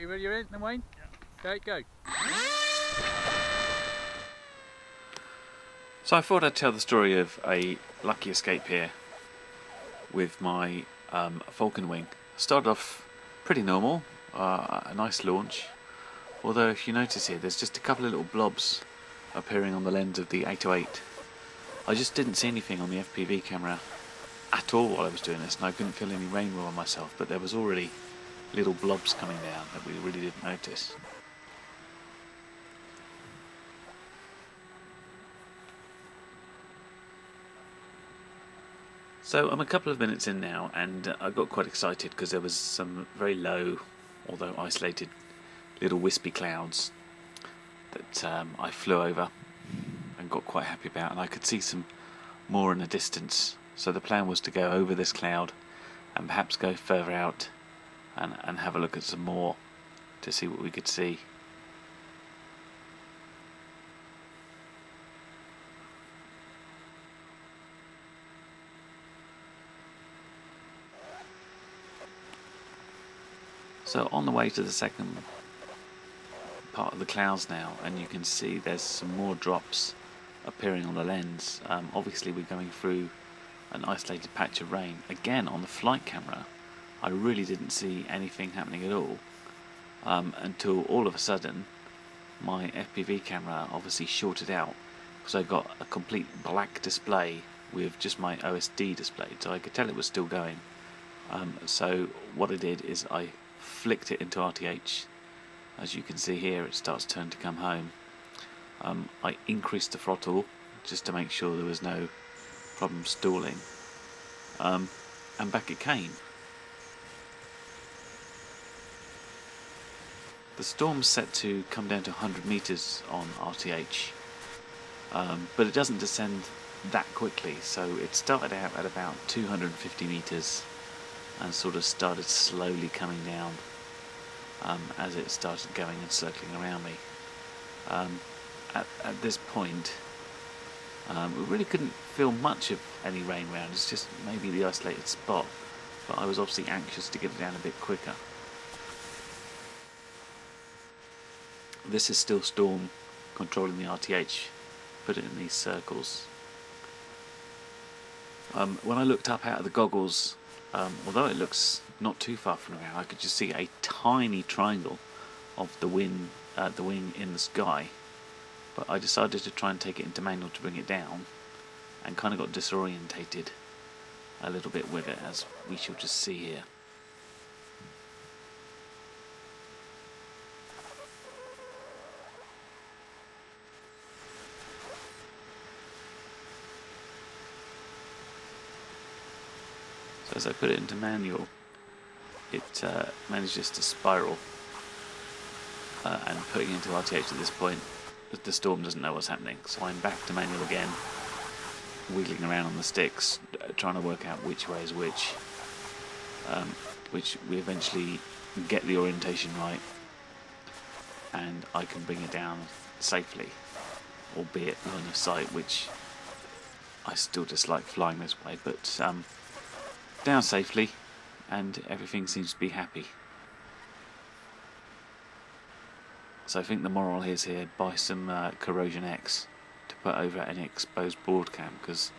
you ready? You're in then, Wayne? Yeah. Okay, go. So I thought I'd tell the story of a lucky escape here with my Falcon wing. Started off pretty normal, a nice launch, although if you notice here there's just a couple of little blobs appearing on the lens of the 808. I just didn't see anything on the FPV camera at all while I was doing this, and I couldn't feel any rainbow on myself, but there was already little blobs coming down that we really didn't notice. So I'm a couple of minutes in now, and I got quite excited because there was some very low, although isolated, little wispy clouds that I flew over and got quite happy about, and I could see some more in the distance. So the plan was to go over this cloud and perhaps go further out and have a look at some more to see what we could see. So on the way to the second part of the clouds now, and you can see there's some more drops appearing on the lens. Obviously we're going through an isolated patch of rain. Again, on the flight camera I really didn't see anything happening at all until all of a sudden my FPV camera obviously shorted out, because I got a complete black display with just my OSD displayed, so I could tell it was still going. So what I did is I flicked it into RTH. As you can see here, it starts to turn to come home. I increased the throttle just to make sure there was no problem stalling, and back it came. The storm's set to come down to 100 meters on RTH, but it doesn't descend that quickly, so it started out at about 250 meters and sort of started slowly coming down as it started going and circling around me. At this point we really couldn't feel much of any rain around, it's just maybe the isolated spot, but I was obviously anxious to get it down a bit quicker. This is still storm controlling the RTH, put it in these circles. When I looked up out of the goggles, although it looks not too far from around, I could just see a tiny triangle of the wing in the sky. But I decided to try and take it into manual to bring it down, and kind of got disorientated a little bit with it, as we shall just see here. So as I put it into manual, it manages to spiral, and putting it into RTH at this point, the storm doesn't know what's happening, so I'm back to manual again, wiggling around on the sticks, trying to work out which way is which we eventually get the orientation right, and I can bring it down safely, albeit line of sight, which I still dislike flying this way, but down safely, and everything seems to be happy. So I think the moral is here, buy some Corrosion X to put over any exposed board cam, because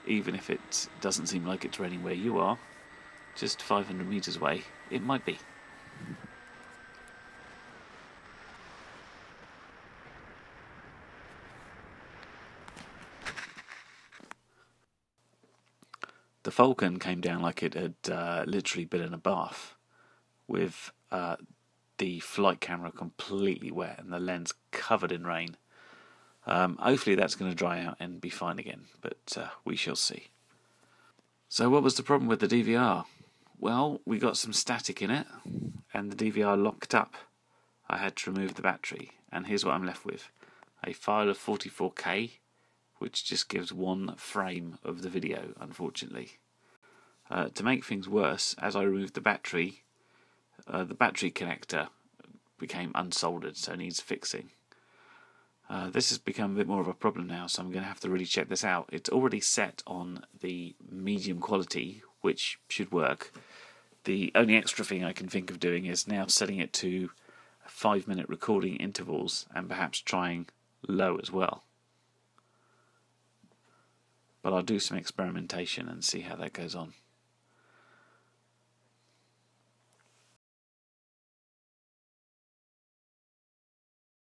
even if it doesn't seem like it's raining where you are, just 500 meters away, it might be. The Falcon came down like it had literally been in a bath, with the flight camera completely wet and the lens covered in rain. Hopefully that's going to dry out and be fine again, but we shall see. So what was the problem with the DVR? Well, we got some static in it, and the DVR locked up. I had to remove the battery, and here's what I'm left with. A file of 44K, which just gives one frame of the video, unfortunately. To make things worse, as I removed the battery connector became unsoldered, so it needs fixing. This has become a bit more of a problem now, so I'm going to have to really check this out. It's already set on the medium quality, which should work. The only extra thing I can think of doing is now setting it to 5-minute recording intervals and perhaps trying low as well. But I'll do some experimentation and see how that goes on.